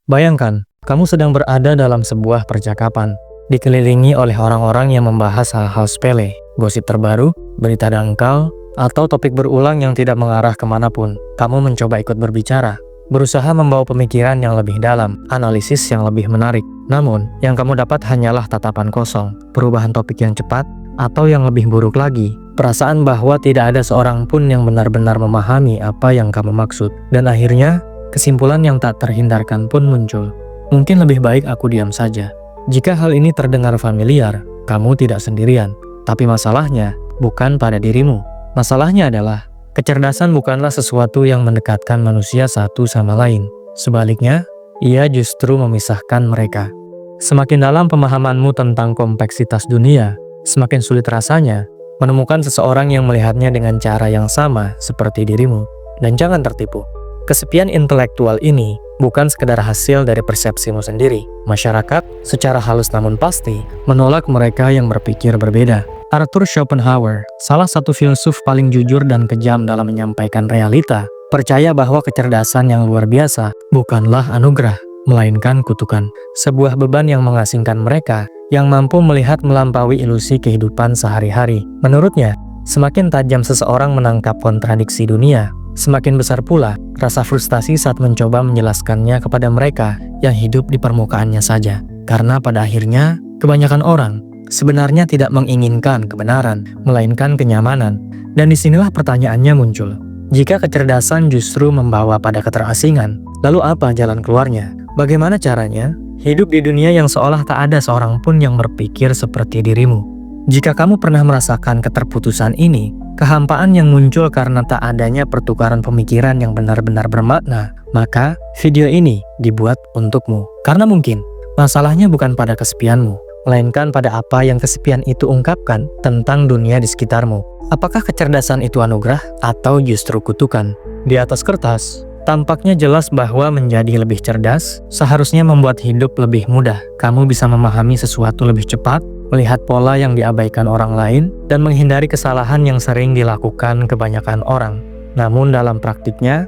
Bayangkan, kamu sedang berada dalam sebuah percakapan, dikelilingi oleh orang-orang yang membahas hal-hal sepele, gosip terbaru, berita dangkal, atau topik berulang yang tidak mengarah kemanapun. Kamu mencoba ikut berbicara, berusaha membawa pemikiran yang lebih dalam, analisis yang lebih menarik. Namun, yang kamu dapat hanyalah tatapan kosong, perubahan topik yang cepat, atau yang lebih buruk lagi, perasaan bahwa tidak ada seorang pun yang benar-benar memahami apa yang kamu maksud. Dan akhirnya, kesimpulan yang tak terhindarkan pun muncul. Mungkin lebih baik aku diam saja. Jika hal ini terdengar familiar, kamu tidak sendirian. Tapi masalahnya bukan pada dirimu. Masalahnya adalah, kecerdasan bukanlah sesuatu yang mendekatkan manusia satu sama lain. Sebaliknya, ia justru memisahkan mereka. Semakin dalam pemahamanmu tentang kompleksitas dunia, semakin sulit rasanya menemukan seseorang yang melihatnya dengan cara yang sama seperti dirimu. Dan jangan tertipu. Kesepian intelektual ini bukan sekedar hasil dari persepsimu sendiri. Masyarakat, secara halus namun pasti, menolak mereka yang berpikir berbeda. Arthur Schopenhauer, salah satu filsuf paling jujur dan kejam dalam menyampaikan realita, percaya bahwa kecerdasan yang luar biasa bukanlah anugerah, melainkan kutukan. Sebuah beban yang mengasingkan mereka, yang mampu melihat melampaui ilusi kehidupan sehari-hari. Menurutnya, semakin tajam seseorang menangkap kontradiksi dunia, semakin besar pula rasa frustasi saat mencoba menjelaskannya kepada mereka yang hidup di permukaannya saja. Karena pada akhirnya, kebanyakan orang sebenarnya tidak menginginkan kebenaran, melainkan kenyamanan. Dan disinilah pertanyaannya muncul. Jika kecerdasan justru membawa pada keterasingan, lalu apa jalan keluarnya? Bagaimana caranya hidup di dunia yang seolah tak ada seorang pun yang berpikir seperti dirimu? Jika kamu pernah merasakan keterputusan ini, kehampaan yang muncul karena tak adanya pertukaran pemikiran yang benar-benar bermakna, maka video ini dibuat untukmu. Karena mungkin masalahnya bukan pada kesepianmu, melainkan pada apa yang kesepian itu ungkapkan tentang dunia di sekitarmu. Apakah kecerdasan itu anugerah atau justru kutukan? Di atas kertas, tampaknya jelas bahwa menjadi lebih cerdas seharusnya membuat hidup lebih mudah. Kamu bisa memahami sesuatu lebih cepat, melihat pola yang diabaikan orang lain, dan menghindari kesalahan yang sering dilakukan kebanyakan orang. Namun dalam praktiknya,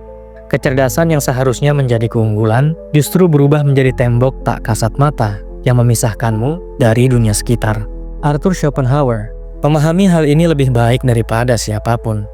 kecerdasan yang seharusnya menjadi keunggulan justru berubah menjadi tembok tak kasat mata yang memisahkanmu dari dunia sekitar. Arthur Schopenhauer memahami hal ini lebih baik daripada siapapun.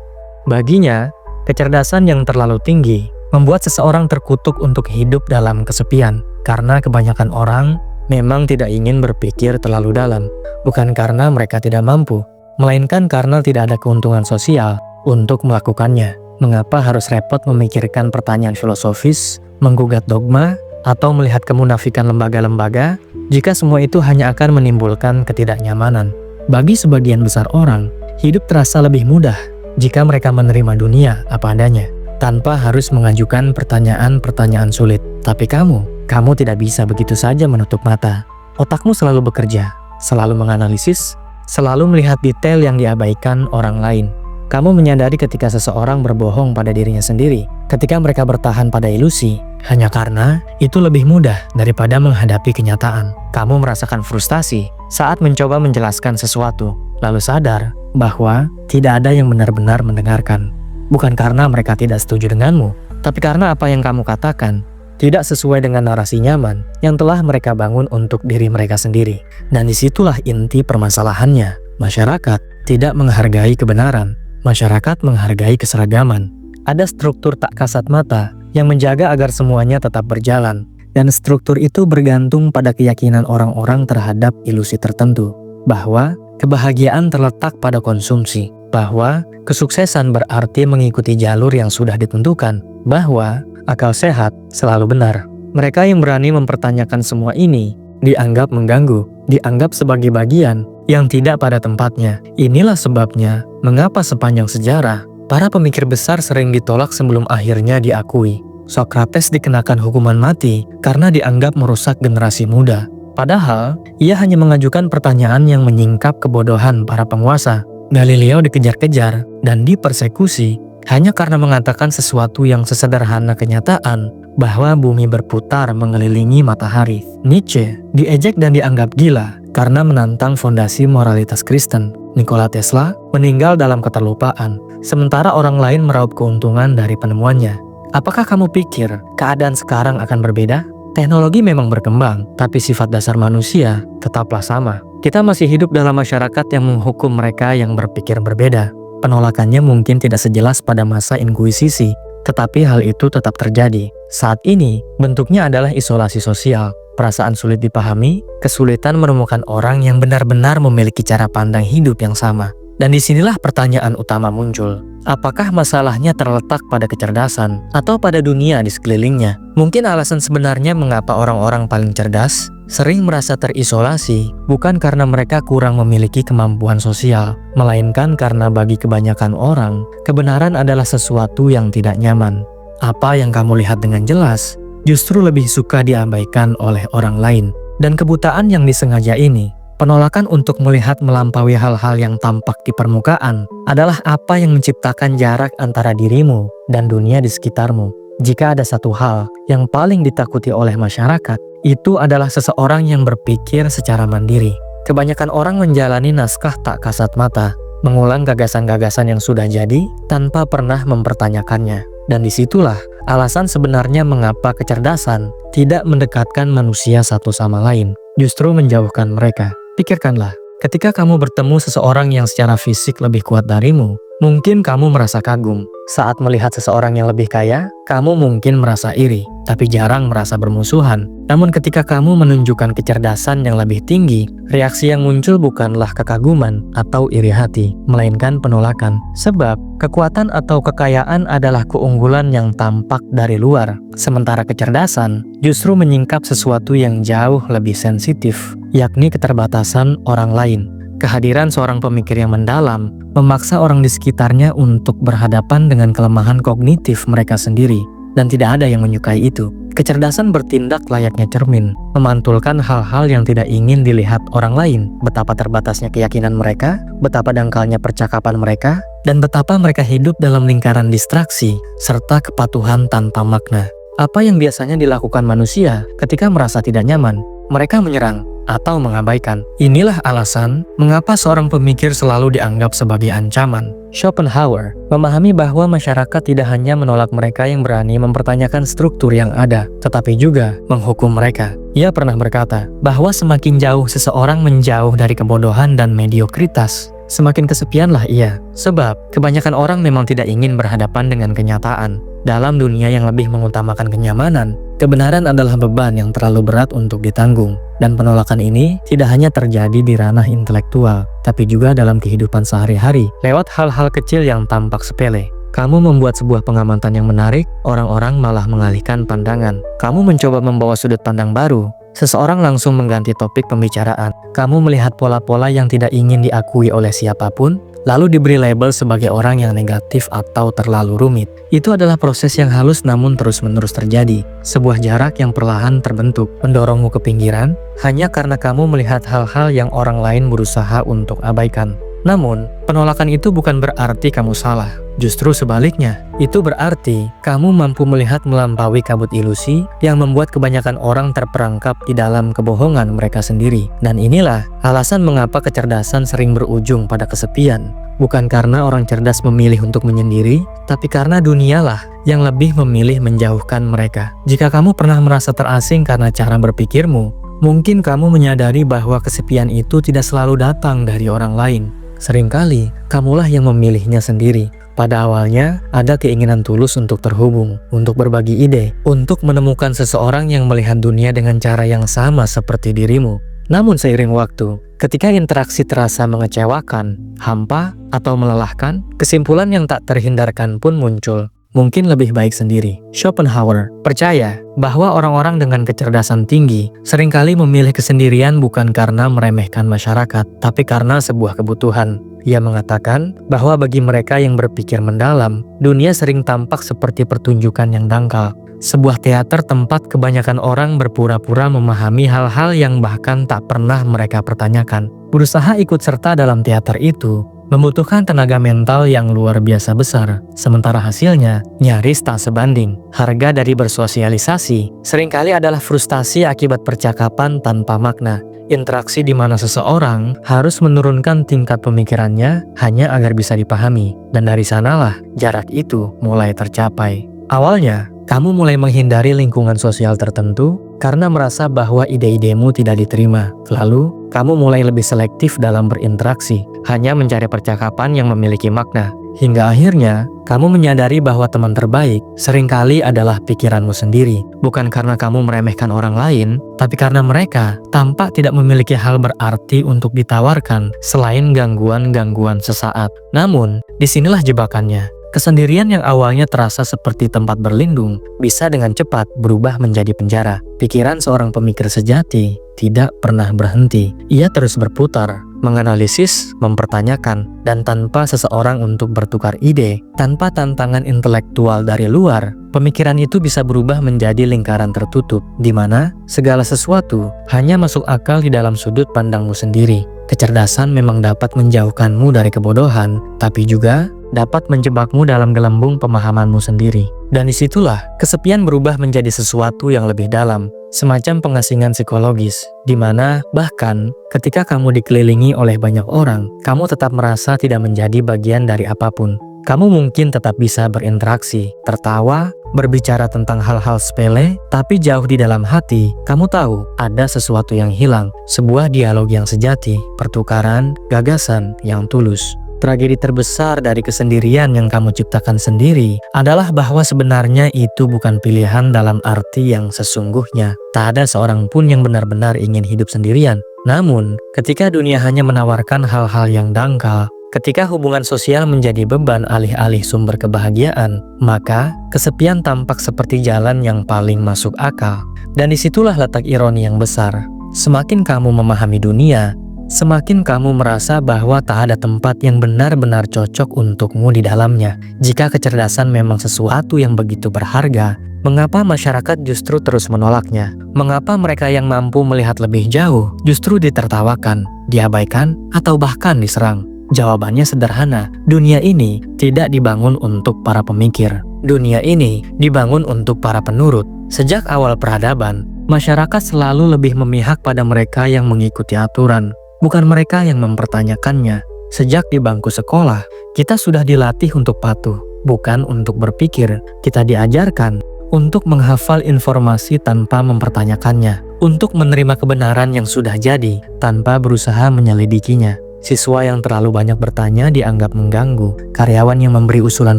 Baginya, kecerdasan yang terlalu tinggi membuat seseorang terkutuk untuk hidup dalam kesepian, karena kebanyakan orang memang tidak ingin berpikir terlalu dalam, bukan karena mereka tidak mampu, melainkan karena tidak ada keuntungan sosial untuk melakukannya. Mengapa harus repot memikirkan pertanyaan filosofis, menggugat dogma, atau melihat kemunafikan lembaga-lembaga, jika semua itu hanya akan menimbulkan ketidaknyamanan? Bagi sebagian besar orang, hidup terasa lebih mudah jika mereka menerima dunia apa adanya, tanpa harus mengajukan pertanyaan-pertanyaan sulit. Tapi kamu tidak bisa begitu saja menutup mata. Otakmu selalu bekerja, selalu menganalisis, selalu melihat detail yang diabaikan orang lain. Kamu menyadari ketika seseorang berbohong pada dirinya sendiri, ketika mereka bertahan pada ilusi, hanya karena itu lebih mudah daripada menghadapi kenyataan. Kamu merasakan frustasi saat mencoba menjelaskan sesuatu, lalu sadar bahwa tidak ada yang benar-benar mendengarkan. Bukan karena mereka tidak setuju denganmu, tapi karena apa yang kamu katakan tidak sesuai dengan narasi nyaman yang telah mereka bangun untuk diri mereka sendiri. Dan disitulah inti permasalahannya. Masyarakat tidak menghargai kebenaran. Masyarakat menghargai keseragaman. Ada struktur tak kasat mata yang menjaga agar semuanya tetap berjalan. Dan struktur itu bergantung pada keyakinan orang-orang terhadap ilusi tertentu. Bahwa kebahagiaan terletak pada konsumsi. Bahwa kesuksesan berarti mengikuti jalur yang sudah ditentukan. Bahwa akal sehat selalu benar. Mereka yang berani mempertanyakan semua ini dianggap mengganggu, dianggap sebagai bagian yang tidak pada tempatnya. Inilah sebabnya mengapa sepanjang sejarah para pemikir besar sering ditolak sebelum akhirnya diakui. Socrates dikenakan hukuman mati karena dianggap merusak generasi muda. Padahal ia hanya mengajukan pertanyaan yang menyingkap kebodohan para penguasa. Galileo dikejar-kejar dan dipersekusi hanya karena mengatakan sesuatu yang sesederhana kenyataan bahwa bumi berputar mengelilingi matahari. Nietzsche diejek dan dianggap gila karena menantang fondasi moralitas Kristen. Nikola Tesla meninggal dalam keterlupaan, sementara orang lain meraup keuntungan dari penemuannya. Apakah kamu pikir keadaan sekarang akan berbeda? Teknologi memang berkembang, tapi sifat dasar manusia tetaplah sama. Kita masih hidup dalam masyarakat yang menghukum mereka yang berpikir berbeda. Penolakannya mungkin tidak sejelas pada masa inkuisisi, tetapi hal itu tetap terjadi. Saat ini, bentuknya adalah isolasi sosial, perasaan sulit dipahami, kesulitan menemukan orang yang benar-benar memiliki cara pandang hidup yang sama. Dan disinilah pertanyaan utama muncul. Apakah masalahnya terletak pada kecerdasan atau pada dunia di sekelilingnya? Mungkin alasan sebenarnya mengapa orang-orang paling cerdas sering merasa terisolasi bukan karena mereka kurang memiliki kemampuan sosial, melainkan karena bagi kebanyakan orang, kebenaran adalah sesuatu yang tidak nyaman. Apa yang kamu lihat dengan jelas justru lebih suka diabaikan oleh orang lain. Dan kebutaan yang disengaja ini, penolakan untuk melihat melampaui hal-hal yang tampak di permukaan, adalah apa yang menciptakan jarak antara dirimu dan dunia di sekitarmu. Jika ada satu hal yang paling ditakuti oleh masyarakat, itu adalah seseorang yang berpikir secara mandiri. Kebanyakan orang menjalani naskah tak kasat mata, mengulang gagasan-gagasan yang sudah jadi tanpa pernah mempertanyakannya. Dan disitulah alasan sebenarnya mengapa kecerdasan tidak mendekatkan manusia satu sama lain, justru menjauhkan mereka. Pikirkanlah, ketika kamu bertemu seseorang yang secara fisik lebih kuat darimu, mungkin kamu merasa kagum. Saat melihat seseorang yang lebih kaya, kamu mungkin merasa iri, tapi jarang merasa bermusuhan. Namun ketika kamu menunjukkan kecerdasan yang lebih tinggi, reaksi yang muncul bukanlah kekaguman atau iri hati, melainkan penolakan. Sebab, kekuatan atau kekayaan adalah keunggulan yang tampak dari luar, sementara kecerdasan justru menyingkap sesuatu yang jauh lebih sensitif, yakni keterbatasan orang lain. Kehadiran seorang pemikir yang mendalam memaksa orang di sekitarnya untuk berhadapan dengan kelemahan kognitif mereka sendiri, dan tidak ada yang menyukai itu. Kecerdasan bertindak layaknya cermin, memantulkan hal-hal yang tidak ingin dilihat orang lain, betapa terbatasnya keyakinan mereka, betapa dangkalnya percakapan mereka, dan betapa mereka hidup dalam lingkaran distraksi, serta kepatuhan tanpa makna. Apa yang biasanya dilakukan manusia ketika merasa tidak nyaman? Mereka menyerang atau mengabaikan. Inilah alasan mengapa seorang pemikir selalu dianggap sebagai ancaman. Schopenhauer memahami bahwa masyarakat tidak hanya menolak mereka yang berani mempertanyakan struktur yang ada, tetapi juga menghukum mereka. Ia pernah berkata bahwa semakin jauh seseorang menjauh dari kebodohan dan mediokritas, semakin kesepianlah ia. Sebab kebanyakan orang memang tidak ingin berhadapan dengan kenyataan. Dalam dunia yang lebih mengutamakan kenyamanan, kebenaran adalah beban yang terlalu berat untuk ditanggung. Dan penolakan ini tidak hanya terjadi di ranah intelektual, tapi juga dalam kehidupan sehari-hari, lewat hal-hal kecil yang tampak sepele. Kamu membuat sebuah pengamatan yang menarik, orang-orang malah mengalihkan pandangan. Kamu mencoba membawa sudut pandang baru, seseorang langsung mengganti topik pembicaraan. Kamu melihat pola-pola yang tidak ingin diakui oleh siapapun, lalu diberi label sebagai orang yang negatif atau terlalu rumit. Itu adalah proses yang halus namun terus-menerus terjadi. Sebuah jarak yang perlahan terbentuk, mendorongmu ke pinggiran, hanya karena kamu melihat hal-hal yang orang lain berusaha untuk abaikan. Namun, penolakan itu bukan berarti kamu salah. Justru sebaliknya, itu berarti kamu mampu melihat melampaui kabut ilusi yang membuat kebanyakan orang terperangkap di dalam kebohongan mereka sendiri. Dan inilah alasan mengapa kecerdasan sering berujung pada kesepian. Bukan karena orang cerdas memilih untuk menyendiri, tapi karena dunialah yang lebih memilih menjauhkan mereka. Jika kamu pernah merasa terasing karena cara berpikirmu, mungkin kamu menyadari bahwa kesepian itu tidak selalu datang dari orang lain. Seringkali, kamulah yang memilihnya sendiri. Pada awalnya, ada keinginan tulus untuk terhubung, untuk berbagi ide, untuk menemukan seseorang yang melihat dunia dengan cara yang sama seperti dirimu. Namun seiring waktu, ketika interaksi terasa mengecewakan, hampa, atau melelahkan, kesimpulan yang tak terhindarkan pun muncul. Mungkin lebih baik sendiri. Schopenhauer percaya bahwa orang-orang dengan kecerdasan tinggi seringkali memilih kesendirian bukan karena meremehkan masyarakat, tapi karena sebuah kebutuhan. Ia mengatakan bahwa bagi mereka yang berpikir mendalam, dunia sering tampak seperti pertunjukan yang dangkal. Sebuah teater tempat kebanyakan orang berpura-pura memahami hal-hal yang bahkan tak pernah mereka pertanyakan. Berusaha ikut serta dalam teater itu membutuhkan tenaga mental yang luar biasa besar, sementara hasilnya nyaris tak sebanding. Harga dari bersosialisasi seringkali adalah frustasi akibat percakapan tanpa makna. Interaksi di mana seseorang harus menurunkan tingkat pemikirannya hanya agar bisa dipahami, dan dari sanalah jarak itu mulai tercapai. Awalnya, Kamu mulai menghindari lingkungan sosial tertentu karena merasa bahwa ide-idemu tidak diterima. Lalu, kamu mulai lebih selektif dalam berinteraksi, hanya mencari percakapan yang memiliki makna. Hingga akhirnya, kamu menyadari bahwa teman terbaik seringkali adalah pikiranmu sendiri. Bukan karena kamu meremehkan orang lain, tapi karena mereka tampak tidak memiliki hal berarti untuk ditawarkan selain gangguan-gangguan sesaat. Namun, disinilah jebakannya. Kesendirian yang awalnya terasa seperti tempat berlindung, bisa dengan cepat berubah menjadi penjara. Pikiran seorang pemikir sejati tidak pernah berhenti. Ia terus berputar, menganalisis, mempertanyakan, dan tanpa seseorang untuk bertukar ide, tanpa tantangan intelektual dari luar, pemikiran itu bisa berubah menjadi lingkaran tertutup, di mana segala sesuatu hanya masuk akal di dalam sudut pandangmu sendiri. Kecerdasan memang dapat menjauhkanmu dari kebodohan, tapi juga dapat menjebakmu dalam gelembung pemahamanmu sendiri. Dan disitulah kesepian berubah menjadi sesuatu yang lebih dalam, semacam pengasingan psikologis, di mana bahkan ketika kamu dikelilingi oleh banyak orang, kamu tetap merasa tidak menjadi bagian dari apapun. Kamu mungkin tetap bisa berinteraksi, tertawa, berbicara tentang hal-hal sepele, tapi jauh di dalam hati, kamu tahu ada sesuatu yang hilang, sebuah dialog yang sejati, pertukaran gagasan yang tulus. Tragedi terbesar dari kesendirian yang kamu ciptakan sendiri adalah bahwa sebenarnya itu bukan pilihan dalam arti yang sesungguhnya. Tak ada seorang pun yang benar-benar ingin hidup sendirian. Namun, ketika dunia hanya menawarkan hal-hal yang dangkal, ketika hubungan sosial menjadi beban alih-alih sumber kebahagiaan, maka kesepian tampak seperti jalan yang paling masuk akal. Dan disitulah letak ironi yang besar. Semakin kamu memahami dunia, semakin kamu merasa bahwa tak ada tempat yang benar-benar cocok untukmu di dalamnya. Jika kecerdasan memang sesuatu yang begitu berharga, mengapa masyarakat justru terus menolaknya? Mengapa mereka yang mampu melihat lebih jauh justru ditertawakan, diabaikan, atau bahkan diserang? Jawabannya sederhana, dunia ini tidak dibangun untuk para pemikir. Dunia ini dibangun untuk para penurut. Sejak awal peradaban, masyarakat selalu lebih memihak pada mereka yang mengikuti aturan, bukan mereka yang mempertanyakannya. Sejak di bangku sekolah, kita sudah dilatih untuk patuh, bukan untuk berpikir. Kita diajarkan untuk menghafal informasi tanpa mempertanyakannya, untuk menerima kebenaran yang sudah jadi tanpa berusaha menyelidikinya. Siswa yang terlalu banyak bertanya dianggap mengganggu. Karyawan yang memberi usulan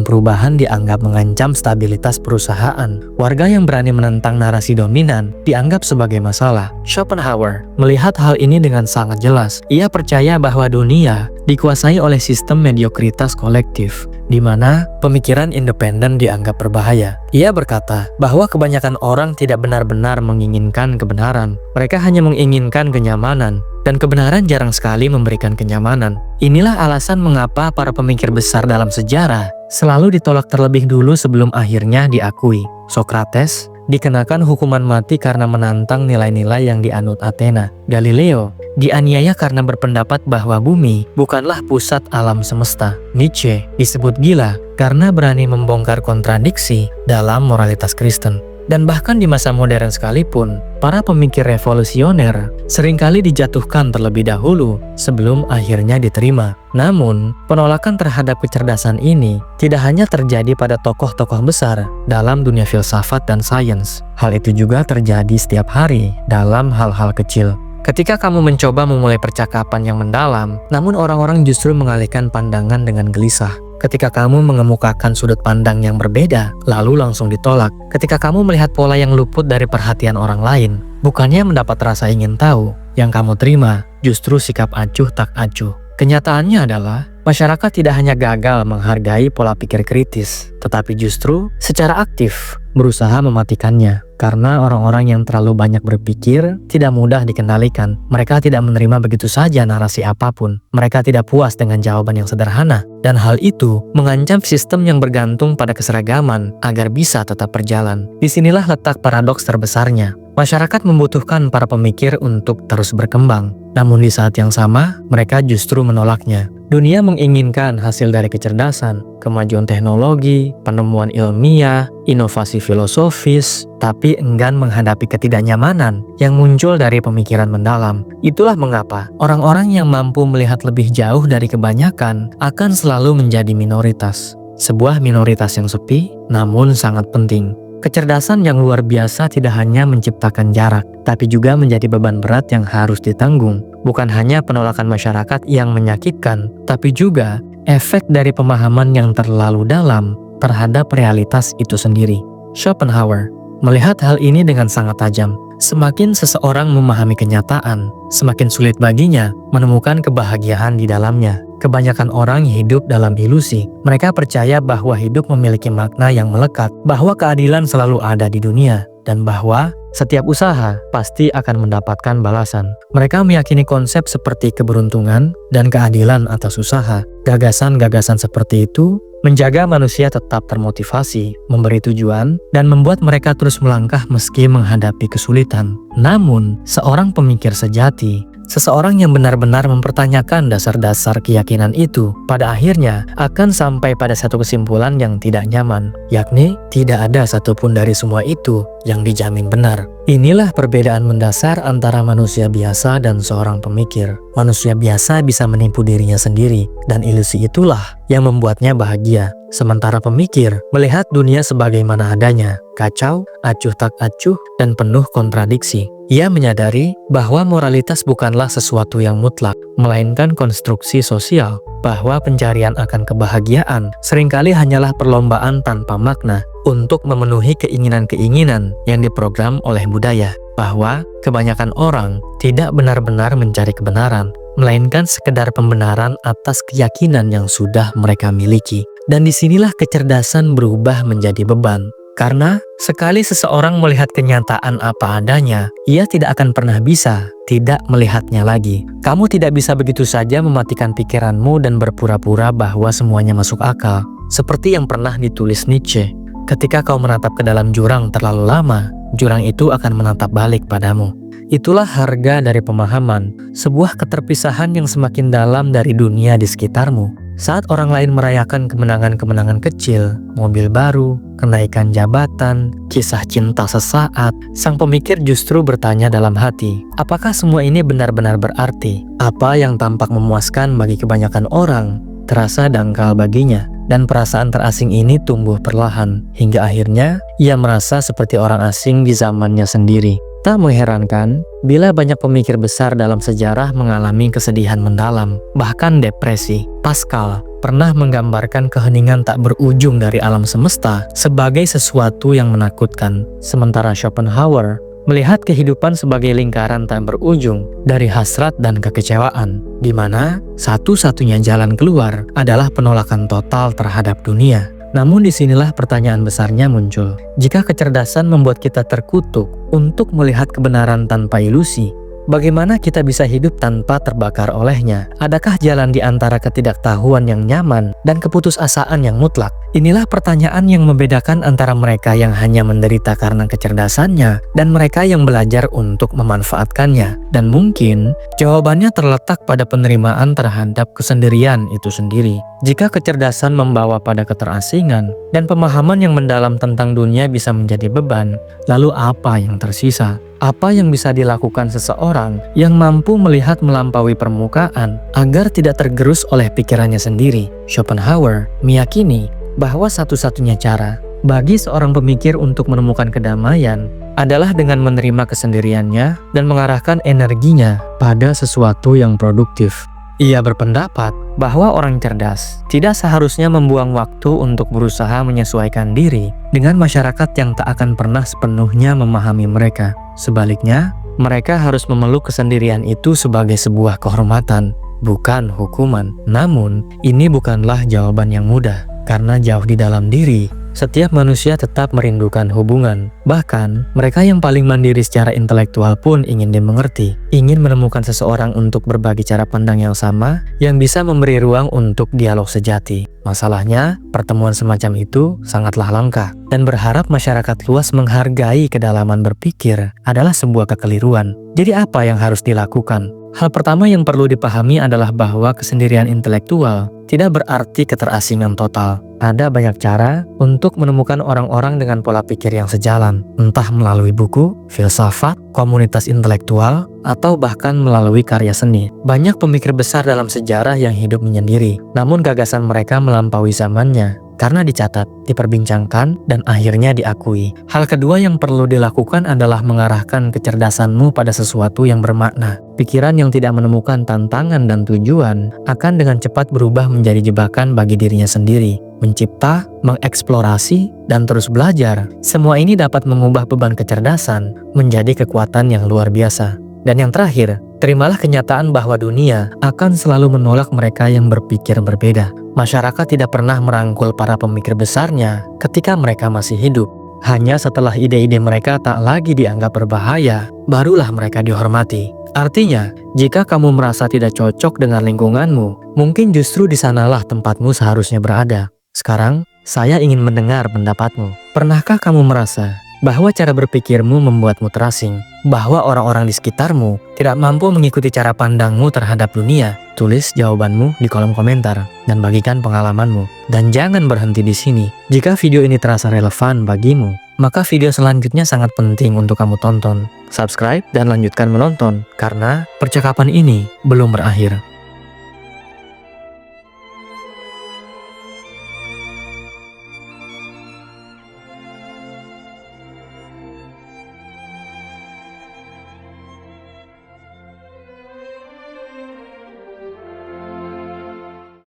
perubahan dianggap mengancam stabilitas perusahaan. Warga yang berani menentang narasi dominan dianggap sebagai masalah. Schopenhauer melihat hal ini dengan sangat jelas. Ia percaya bahwa dunia dikuasai oleh sistem mediokritas kolektif, di mana pemikiran independen dianggap berbahaya. Ia berkata bahwa kebanyakan orang tidak benar-benar menginginkan kebenaran. Mereka hanya menginginkan kenyamanan. Dan kebenaran jarang sekali memberikan kenyamanan. Inilah alasan mengapa para pemikir besar dalam sejarah selalu ditolak terlebih dulu sebelum akhirnya diakui. Socrates dikenakan hukuman mati karena menantang nilai-nilai yang dianut Athena. Galileo dianiaya karena berpendapat bahwa bumi bukanlah pusat alam semesta. Nietzsche disebut gila karena berani membongkar kontradiksi dalam moralitas Kristen. Dan bahkan di masa modern sekalipun, para pemikir revolusioner seringkali dijatuhkan terlebih dahulu sebelum akhirnya diterima. Namun, penolakan terhadap kecerdasan ini tidak hanya terjadi pada tokoh-tokoh besar dalam dunia filsafat dan sains. Hal itu juga terjadi setiap hari dalam hal-hal kecil. Ketika kamu mencoba memulai percakapan yang mendalam, namun orang-orang justru mengalihkan pandangan dengan gelisah. Ketika kamu mengemukakan sudut pandang yang berbeda, lalu langsung ditolak. Ketika kamu melihat pola yang luput dari perhatian orang lain, bukannya mendapat rasa ingin tahu, yang kamu terima justru sikap acuh tak acuh. Kenyataannya adalah, masyarakat tidak hanya gagal menghargai pola pikir kritis, tetapi justru secara aktif berusaha mematikannya. Karena orang-orang yang terlalu banyak berpikir tidak mudah dikendalikan. Mereka tidak menerima begitu saja narasi apapun. Mereka tidak puas dengan jawaban yang sederhana. Dan hal itu mengancam sistem yang bergantung pada keseragaman agar bisa tetap berjalan. Disinilah letak paradoks terbesarnya. Masyarakat membutuhkan para pemikir untuk terus berkembang. Namun di saat yang sama, mereka justru menolaknya. Dunia menginginkan hasil dari kecerdasan, kemajuan teknologi, penemuan ilmiah, inovasi filosofis, tapi enggan menghadapi ketidaknyamanan yang muncul dari pemikiran mendalam. Itulah mengapa orang-orang yang mampu melihat lebih jauh dari kebanyakan akan selalu menjadi minoritas. Sebuah minoritas yang sepi, namun sangat penting. Kecerdasan yang luar biasa tidak hanya menciptakan jarak, tapi juga menjadi beban berat yang harus ditanggung. Bukan hanya penolakan masyarakat yang menyakitkan, tapi juga efek dari pemahaman yang terlalu dalam terhadap realitas itu sendiri. Schopenhauer melihat hal ini dengan sangat tajam. Semakin seseorang memahami kenyataan, semakin sulit baginya menemukan kebahagiaan di dalamnya. Kebanyakan orang hidup dalam ilusi. Mereka percaya bahwa hidup memiliki makna yang melekat, bahwa keadilan selalu ada di dunia, dan bahwa setiap usaha pasti akan mendapatkan balasan. Mereka meyakini konsep seperti keberuntungan dan keadilan atas usaha. Gagasan-gagasan seperti itu menjaga manusia tetap termotivasi, memberi tujuan, dan membuat mereka terus melangkah meski menghadapi kesulitan. Namun, seorang pemikir sejati, seseorang yang benar-benar mempertanyakan dasar-dasar keyakinan itu, pada akhirnya akan sampai pada satu kesimpulan yang tidak nyaman, yakni tidak ada satupun dari semua itu yang dijamin benar. Inilah perbedaan mendasar antara manusia biasa dan seorang pemikir. Manusia biasa bisa menipu dirinya sendiri, dan ilusi itulah yang membuatnya bahagia. Sementara pemikir melihat dunia sebagaimana adanya, kacau, acuh tak acuh, dan penuh kontradiksi. Ia menyadari bahwa moralitas bukanlah sesuatu yang mutlak, melainkan konstruksi sosial, bahwa pencarian akan kebahagiaan seringkali hanyalah perlombaan tanpa makna untuk memenuhi keinginan-keinginan yang diprogram oleh budaya, bahwa kebanyakan orang tidak benar-benar mencari kebenaran, melainkan sekedar pembenaran atas keyakinan yang sudah mereka miliki. Dan disinilah kecerdasan berubah menjadi beban. Karena sekali seseorang melihat kenyataan apa adanya, ia tidak akan pernah bisa tidak melihatnya lagi. Kamu tidak bisa begitu saja mematikan pikiranmu dan berpura-pura bahwa semuanya masuk akal. Seperti yang pernah ditulis Nietzsche, ketika kau menatap ke dalam jurang terlalu lama, jurang itu akan menatap balik padamu. Itulah harga dari pemahaman, sebuah keterpisahan yang semakin dalam dari dunia di sekitarmu. Saat orang lain merayakan kemenangan-kemenangan kecil, mobil baru, kenaikan jabatan, kisah cinta sesaat, sang pemikir justru bertanya dalam hati, apakah semua ini benar-benar berarti? Apa yang tampak memuaskan bagi kebanyakan orang, terasa dangkal baginya. Dan perasaan terasing ini tumbuh perlahan, hingga akhirnya ia merasa seperti orang asing di zamannya sendiri. Tak mengherankan bila banyak pemikir besar dalam sejarah mengalami kesedihan mendalam, bahkan depresi. Pascal pernah menggambarkan keheningan tak berujung dari alam semesta sebagai sesuatu yang menakutkan. Sementara Schopenhauer melihat kehidupan sebagai lingkaran tak berujung dari hasrat dan kekecewaan, di mana satu-satunya jalan keluar adalah penolakan total terhadap dunia. Namun disinilah pertanyaan besarnya muncul. Jika kecerdasan membuat kita terkutuk untuk melihat kebenaran tanpa ilusi, bagaimana kita bisa hidup tanpa terbakar olehnya? Adakah jalan di antara ketidaktahuan yang nyaman dan keputusasaan yang mutlak? Inilah pertanyaan yang membedakan antara mereka yang hanya menderita karena kecerdasannya dan mereka yang belajar untuk memanfaatkannya. Dan mungkin jawabannya terletak pada penerimaan terhadap kesendirian itu sendiri. Jika kecerdasan membawa pada keterasingan dan pemahaman yang mendalam tentang dunia bisa menjadi beban, lalu apa yang tersisa? Apa yang bisa dilakukan seseorang yang mampu melihat melampaui permukaan agar tidak tergerus oleh pikirannya sendiri? Schopenhauer meyakini bahwa satu-satunya cara bagi seorang pemikir untuk menemukan kedamaian adalah dengan menerima kesendiriannya dan mengarahkan energinya pada sesuatu yang produktif. Ia berpendapat bahwa orang cerdas tidak seharusnya membuang waktu untuk berusaha menyesuaikan diri dengan masyarakat yang tak akan pernah sepenuhnya memahami mereka. Sebaliknya, mereka harus memeluk kesendirian itu sebagai sebuah kehormatan, bukan hukuman. Namun, ini bukanlah jawaban yang mudah. Karena jauh di dalam diri, setiap manusia tetap merindukan hubungan. Bahkan, mereka yang paling mandiri secara intelektual pun ingin dimengerti, ingin menemukan seseorang untuk berbagi cara pandang yang sama, yang bisa memberi ruang untuk dialog sejati. Masalahnya, pertemuan semacam itu sangatlah langka, dan berharap masyarakat luas menghargai kedalaman berpikir adalah sebuah kekeliruan. Jadi apa yang harus dilakukan? Hal pertama yang perlu dipahami adalah bahwa kesendirian intelektual tidak berarti keterasingan total. Ada banyak cara untuk menemukan orang-orang dengan pola pikir yang sejalan, entah melalui buku, filsafat, komunitas intelektual, atau bahkan melalui karya seni. Banyak pemikir besar dalam sejarah yang hidup menyendiri, namun gagasan mereka melampaui zamannya. karena dicatat, diperbincangkan, dan akhirnya diakui. Hal kedua yang perlu dilakukan adalah mengarahkan kecerdasanmu pada sesuatu yang bermakna. Pikiran yang tidak menemukan tantangan dan tujuan akan dengan cepat berubah menjadi jebakan bagi dirinya sendiri. Mencipta, mengeksplorasi, dan terus belajar, semua ini dapat mengubah beban kecerdasan menjadi kekuatan yang luar biasa. Dan yang terakhir, terimalah kenyataan bahwa dunia akan selalu menolak mereka yang berpikir berbeda. Masyarakat tidak pernah merangkul para pemikir besarnya ketika mereka masih hidup. Hanya setelah ide-ide mereka tak lagi dianggap berbahaya, barulah mereka dihormati. Artinya, jika kamu merasa tidak cocok dengan lingkunganmu, mungkin justru di sanalah tempatmu seharusnya berada. Sekarang, saya ingin mendengar pendapatmu. Pernahkah kamu merasa bahwa cara berpikirmu membuatmu terasing, bahwa orang-orang di sekitarmu tidak mampu mengikuti cara pandangmu terhadap dunia? Tulis jawabanmu di kolom komentar dan bagikan pengalamanmu. Dan jangan berhenti di sini. Jika video ini terasa relevan bagimu, maka video selanjutnya sangat penting untuk kamu tonton. Subscribe dan lanjutkan menonton, karena percakapan ini belum berakhir.